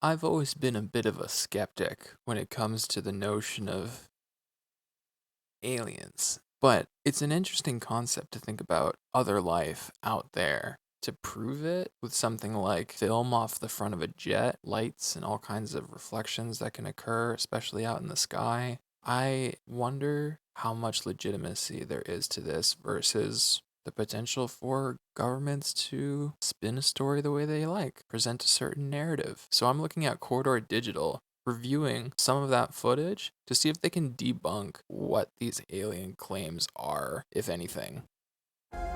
I've always been a bit of a skeptic when it comes to the notion of aliens, but it's an interesting concept to think about other life out there. To prove it with something like film off the front of a jet, lights, and all kinds of reflections that can occur, especially out in the sky, I wonder how much legitimacy there is to this versus the potential for governments to spin a story the way they like, present a certain narrative. So I'm looking at Corridor Digital, reviewing some of that footage to see if they can debunk what these alien claims are, if anything.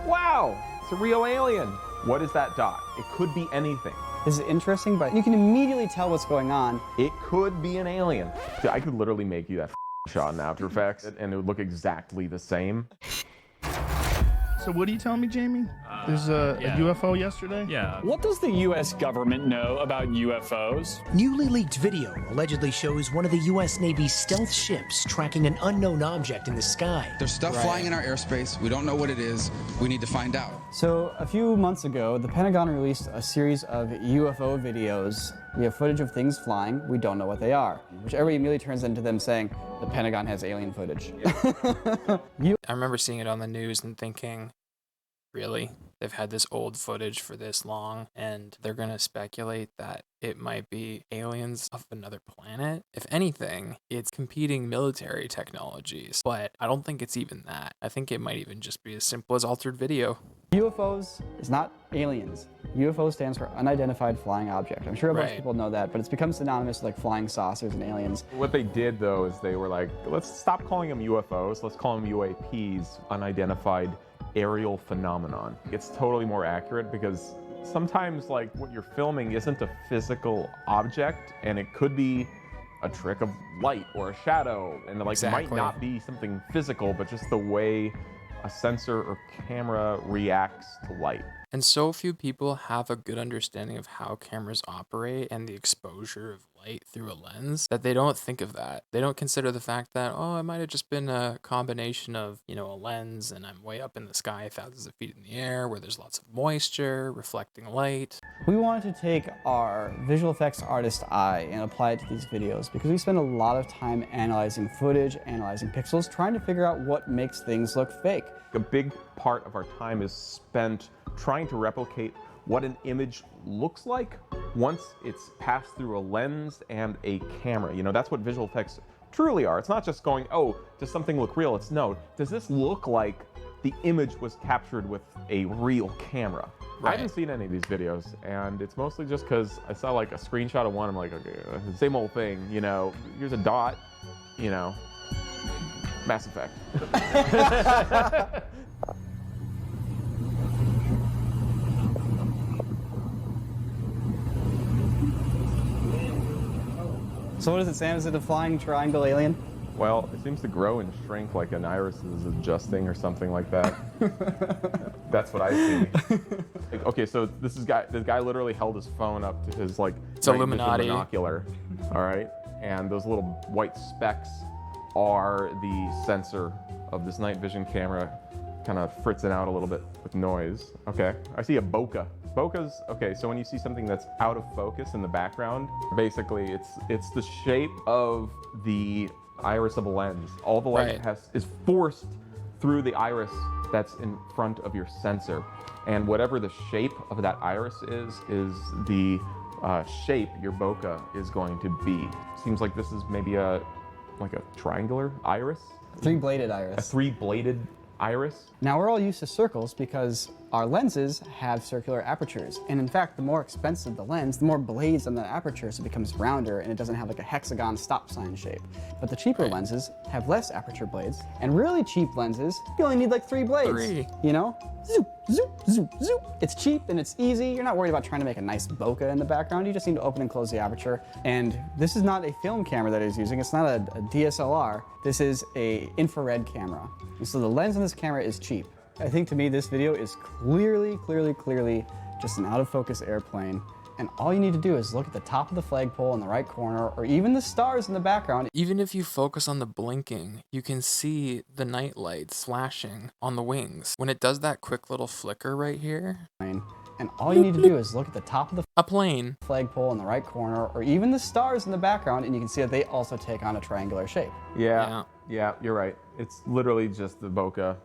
Wow, it's a real alien. What is that dot? It could be anything. This is interesting, but you can immediately tell what's going on. It could be an alien. Dude, I could literally make you that shot in After Effects, and it would look exactly the same. So what are you telling me, Jamie? There's a UFO yesterday? Yeah. What does the U.S. government know about UFOs? Newly leaked video allegedly shows one of the U.S. Navy's stealth ships tracking an unknown object in the sky. There's stuff flying in our airspace. We don't know what it is. We need to find out. So a few months ago, the Pentagon released a series of UFO videos. We have footage of things flying. We don't know what they are, which everybody immediately turns into them saying the Pentagon has alien footage. I remember seeing it on the news and thinking, really? They've had this old footage for this long, and they're going to speculate that it might be aliens of another planet? If anything, it's competing military technologies, but I don't think it's even that. I think it might even just be as simple as altered video. UFOs is not aliens. UFO stands for unidentified flying object. I'm sure most people know that, but it's become synonymous with like flying saucers and aliens. What they did though is they were like, let's stop calling them UFOs, let's call them UAPs, unidentified aerial phenomenon. It's totally more accurate because sometimes like what you're filming isn't a physical object, and it could be a trick of light or a shadow, and like it might not be something physical, but just the way a sensor or camera reacts to light. And so few people have a good understanding of how cameras operate and the exposure of light through a lens that they don't think of that. They don't consider the fact that, oh, it might have just been a combination of, a lens and I'm way up in the sky thousands of feet in the air where there's lots of moisture, reflecting light. We wanted to take our visual effects artist eye and apply it to these videos because we spend a lot of time analyzing footage, analyzing pixels, trying to figure out what makes things look fake. A big part of our time is spent trying to replicate what an image looks like once it's passed through a lens and a camera. That's what visual effects truly are. It's not just going, oh, does something look real? It's no, does this look like the image was captured with a real camera? I haven't seen any of these videos, and it's mostly just because I saw like a screenshot of one. I'm like, okay, same old thing, here's a dot, Mass Effect. So what is it, Sam? Is it a flying triangle alien? Well, it seems to grow and shrink like an iris is adjusting or something like that. That's what I see. Okay, so this guy literally held his phone up to his it's Illuminati binocular, all right? And those little white specks are the sensor of this night vision camera, kind of fritzing out a little bit with noise. Okay, I see a bokeh. Bokehs, okay, so when you see something that's out of focus in the background, basically it's the shape of the iris of a lens. All the light is forced through the iris that's in front of your sensor. And whatever the shape of that iris is the shape your bokeh is going to be. Seems like this is maybe a triangular iris? Three-bladed iris. A three-bladed iris? Now we're all used to circles because our lenses have circular apertures. And in fact, the more expensive the lens, the more blades on the aperture, so it becomes rounder and it doesn't have like a hexagon stop sign shape. But the cheaper lenses have less aperture blades, and really cheap lenses, you only need like 3 blades. Zoop, zoop, zoop, zoop. It's cheap and it's easy. You're not worried about trying to make a nice bokeh in the background. You just need to open and close the aperture. And this is not a film camera that he's using. It's not a DSLR. This is a infrared camera. And so the lens on this camera is cheap. I think to me this video is clearly just an out of focus airplane. And all you need to do is look at the top of the flagpole in the right corner, or even the stars in the background. Even if you focus on the blinking, you can see the night lights flashing on the wings. When it does that quick little flicker right here, And all you need to do is look at the top of the A plane. flagpole in the right corner, or even the stars in the background, and you can see that they also take on a triangular shape. Yeah, you're right. It's literally just the bokeh.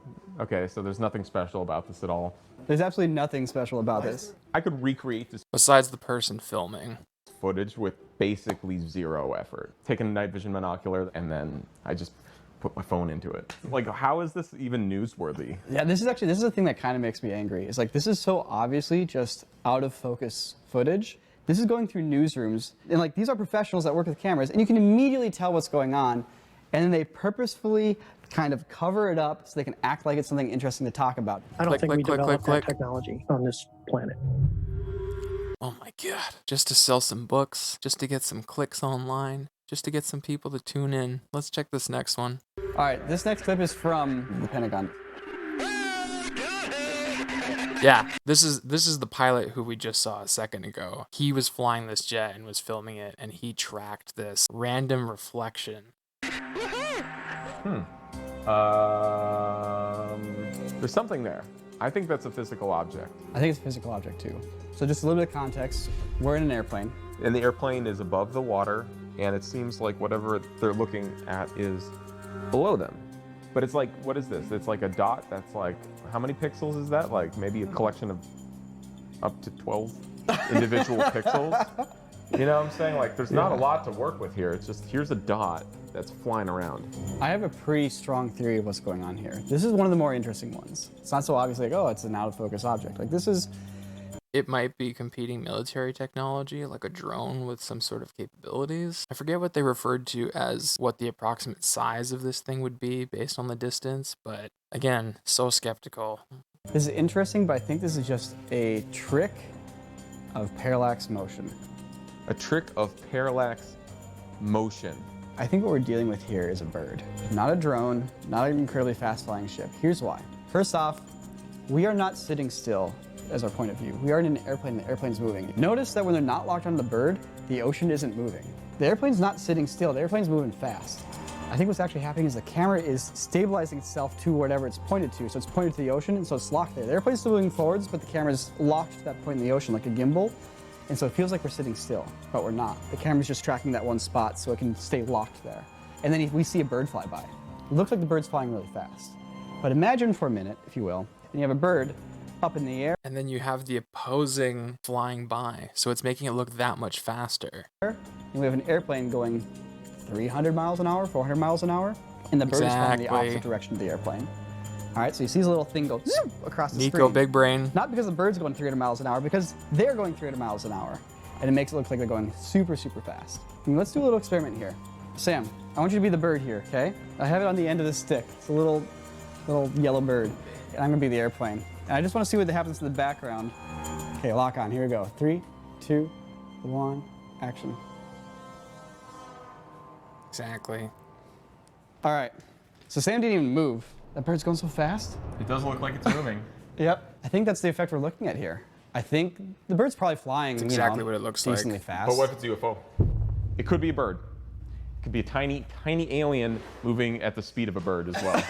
Okay, so there's nothing special about this at all. There's absolutely nothing special about this. I could recreate this Besides the person filming. footage with basically zero effort. Take a night vision monocular and then I just put my phone into it. Like, how is this even newsworthy? Yeah, this is the thing that kind of makes me angry. It's like, this is so obviously just out of focus footage. This is going through newsrooms, and like, these are professionals that work with cameras, and you can immediately tell what's going on, and then they purposefully kind of cover it up so they can act like it's something interesting to talk about. I don't Click, think click, we click, developed click, that click. technology on this planet. Oh my god. Just to sell some books, just to get some clicks online, just to get some people to tune in. Let's check this next one. All right, this next clip is from the Pentagon. Yeah, this is the pilot who we just saw a second ago. He was flying this jet and was filming it, and he tracked this random reflection. There's something there. I think that's a physical object. I think it's a physical object too. So just a little bit of context. We're in an airplane. And the airplane is above the water, and it seems like whatever they're looking at is below them. But it's like, what is this? It's like a dot that's like, how many pixels is that? Like maybe a collection of up to 12 individual pixels? You know what I'm saying? Like, there's not a lot to work with here. It's just, here's a dot that's flying around. I have a pretty strong theory of what's going on here. This is one of the more interesting ones. It's not so obvious like, oh, it's an out of focus object. Like, this is, It might be competing military technology, like a drone with some sort of capabilities. I forget what they referred to as what the approximate size of this thing would be based on the distance, but again, so skeptical. this is interesting, but I think this is just a trick of parallax motion. A trick of parallax motion. I think what we're dealing with here is a bird, not a drone, not an incredibly fast flying ship. Here's why. First off, we are not sitting still as our point of view. We are in an airplane, the airplane's moving. Notice that when they're not locked onto the bird, the ocean isn't moving. The airplane's not sitting still, the airplane's moving fast. I think what's actually happening is the camera is stabilizing itself to whatever it's pointed to. So it's pointed to the ocean, and so it's locked there. The airplane's still moving forwards, but the camera's locked to that point in the ocean like a gimbal. And so it feels like we're sitting still, but we're not. The camera's just tracking that one spot so it can stay locked there. And then if we see a bird fly by, it looks like the bird's flying really fast. But imagine for a minute, if you will, and you have a bird up in the air, And then you have the opposing flying by, so it's making it look that much faster. and we have an airplane going 300 miles an hour, 400 miles an hour, and the bird is flying the Exactly. opposite direction of the airplane. All right, so you see this little thing go zoom across the Nico, screen. big brain. Not because the bird's going 300 miles an hour, because they're going 300 miles an hour. And it makes it look like they're going super, super fast. And let's do a little experiment here. Sam, I want you to be the bird here, okay? I have it on the end of the stick. It's a little yellow bird. And I'm gonna be the airplane. And I just wanna see what happens in the background. Okay, lock on, here we go. 3, 2, 1, action. Exactly. All right, so Sam didn't even move. That bird's going so fast. It does look like it's moving. Yep. I think that's the effect we're looking at here. I think the bird's probably flying, That's exactly what it looks like. decently fast. But what if it's a UFO? It could be a bird. It could be a tiny, tiny alien moving at the speed of a bird as well.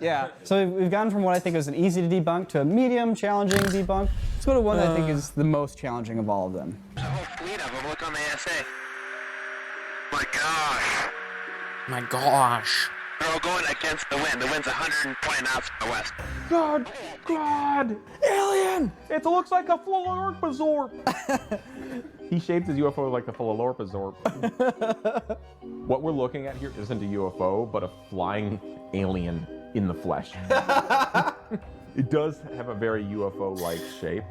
Yeah, so we've gone from what I think is an easy to debunk to a medium challenging debunk. Let's go to one that I think is the most challenging of all of them. There's a whole fleet of them. Look on the ASA. My gosh. My gosh. They're all going against the wind. The wind's 120 knots from the west. God! Alien! It looks like a Philalorpazorp! He shaped his UFO like a Philalorpazorp. What we're looking at here isn't a UFO, but a flying alien in the flesh. It does have a very UFO-like shape.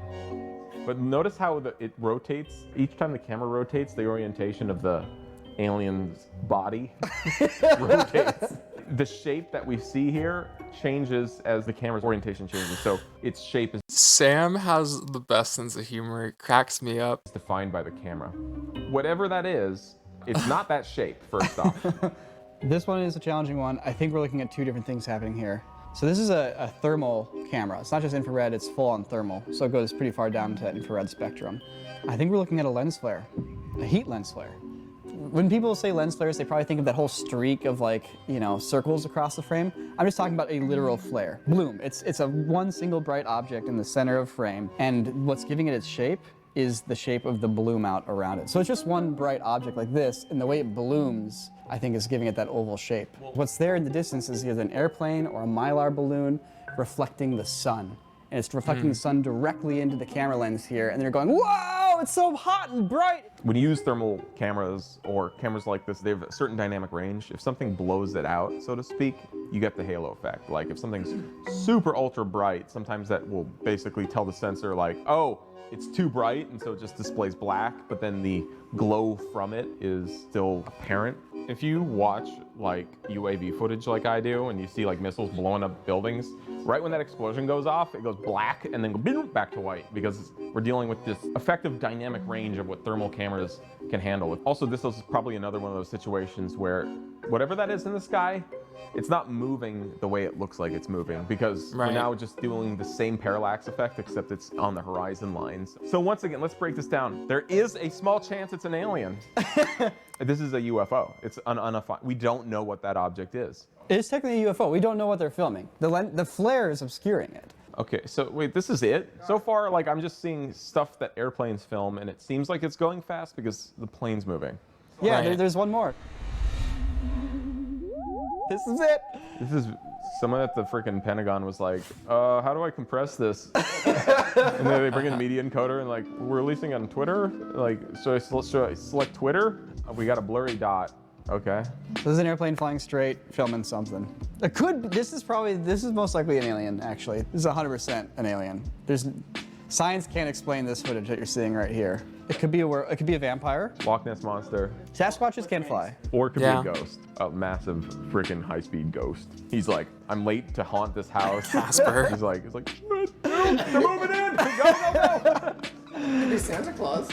But notice how it rotates. Each time the camera rotates, the orientation of the alien's body rotates. The shape that we see here changes as the camera's orientation changes. So its shape is Sam has the best sense of humor. It cracks me up. defined by the camera. Whatever that is, it's not that shape, first off. This one is a challenging one. I think we're looking at two different things happening here. So this is a thermal camera. It's not just infrared, it's full on thermal. So it goes pretty far down to that infrared spectrum. I think we're looking at a lens flare, a heat lens flare. when people say lens flares, they probably think of that whole streak of like, you know, circles across the frame. I'm just talking about a literal flare. Bloom. It's a one single bright object in the center of frame, and what's giving it its shape is the shape of the bloom out around it. So it's just one bright object like this, and the way it blooms, I think, is giving it that oval shape. What's there in the distance is either an airplane or a mylar balloon reflecting the sun. And it's reflecting the sun directly into the camera lens here, and they're going, whoa, it's so hot and bright. When you use thermal cameras or cameras like this, they have a certain dynamic range. If something blows it out, so to speak, you get the halo effect. Like if something's super ultra bright, sometimes that will basically tell the sensor like, oh, it's too bright, and so it just displays black, but then the glow from it is still apparent. If you watch like UAV footage like I do, and you see like missiles blowing up buildings, right when that explosion goes off, it goes black and then back to white, because we're dealing with this effective dynamic range of what thermal cameras can handle. Also, this is probably another one of those situations where whatever that is in the sky, it's not moving the way it looks like it's moving, because we're now just doing the same parallax effect, except it's on the horizon lines. So once again, let's break this down. There is a small chance it's an alien. This is a UFO. It's unidentified. We don't know what that object is. It is technically a UFO. We don't know what they're filming. The flare is obscuring it. Okay, so wait, this is it? So far, like, I'm just seeing stuff that airplanes film, and it seems like it's going fast because the plane's moving. Yeah, there's one more. This is it. This is someone at the freaking Pentagon was like, how do I compress this? And then they bring in a media encoder and like, we're releasing on Twitter. Like, should I select Twitter? Oh, we got a blurry dot. Okay. So this is an airplane flying straight, filming something. This is most likely an alien, actually. This is 100% an alien. Science can't explain this footage that you're seeing right here. It could be a vampire. Loch Ness Monster. Sasquatches can't fly. Or it could be a ghost. A massive freaking high-speed ghost. He's like, I'm late to haunt this house. Casper. He's like, they're moving in. Go. Could be Santa Claus.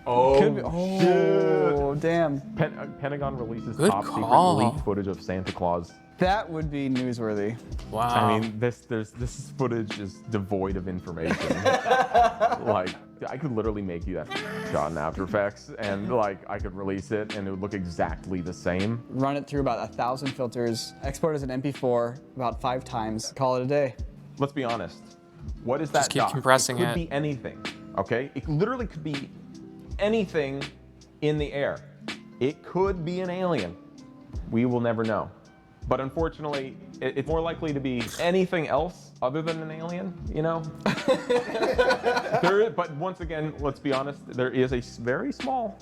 Oh, Could be. Oh, damn. Pentagon releases Good top secret call. leaked footage of Santa Claus. That would be newsworthy. Wow. I mean, this footage is devoid of information. Like, I could literally make you that shot in After Effects, and like, I could release it, and it would look exactly the same. Run it through about 1,000 filters, export as an MP4 about 5 times, call it a day. Let's be honest. What is that Just keep dot? compressing it. Could it. be anything, okay? It literally could be anything in the air. It could be an alien. We will never know. But unfortunately, it's more likely to be anything else other than an alien, you know? But once again, let's be honest, there is a very small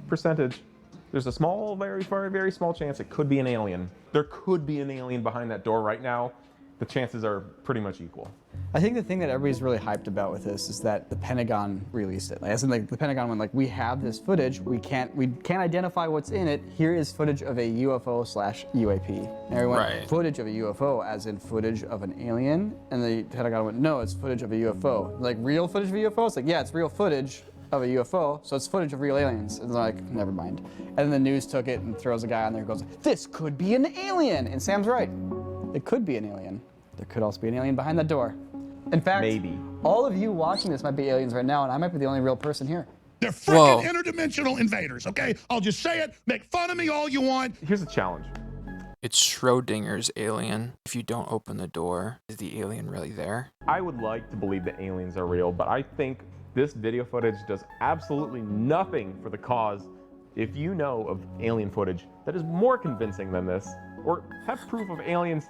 percentage. There's a small, very, very, very small chance it could be an alien. There could be an alien behind that door right now. The chances are pretty much equal. I think the thing that everybody's really hyped about with this is that the Pentagon released it. Like, as in, like, the Pentagon went, like, we have this footage. We can't identify what's in it. Here is footage of a UFO/UAP. And everyone, footage of a UFO, as in footage of an alien. And the Pentagon went, no, it's footage of a UFO. Like, real footage of a UFO? It's like, yeah, it's real footage of a UFO, so it's footage of real aliens. And they're like, never mind. And then the news took it and throws a guy on there who goes, this could be an alien. And Sam's right. It could be an alien. There could also be an alien behind that door. In fact, maybe all of you watching this might be aliens right now, and I might be the only real person here. They're freaking interdimensional invaders, okay? I'll just say it, make fun of me all you want. Here's a challenge. It's Schrodinger's alien. If you don't open the door, is the alien really there? I would like to believe that aliens are real, but I think this video footage does absolutely nothing for the cause. If you know of alien footage that is more convincing than this, or have proof of aliens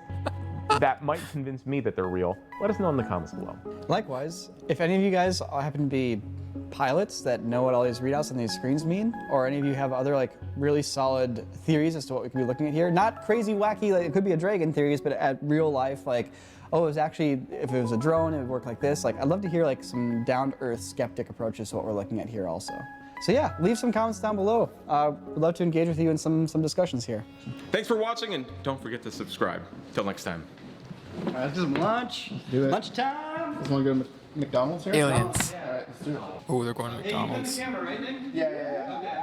that might convince me that they're real, let us know in the comments below. Likewise, if any of you guys happen to be pilots that know what all these readouts on these screens mean, or any of you have other like really solid theories as to what we could be looking at here, not crazy wacky, like it could be a dragon theories, but at real life, like, oh, it was actually, if it was a drone, it would work like this. Like, I'd love to hear like some down-to-earth skeptic approaches to what we're looking at here also. So yeah, leave some comments down below. We'd love to engage with you in some discussions here. Thanks for watching, and don't forget to subscribe. Till next time. All right, let's do some lunch. Do it. Lunchtime! Just want to go to McDonald's here? Aliens. All right, let's do it. Oh, they're going to McDonald's. camera, right, Nick? Yeah.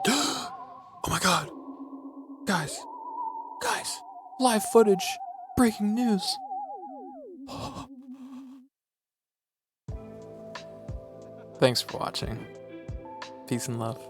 Oh my god. Guys, live footage. Breaking news. Thanks for watching. Peace and love.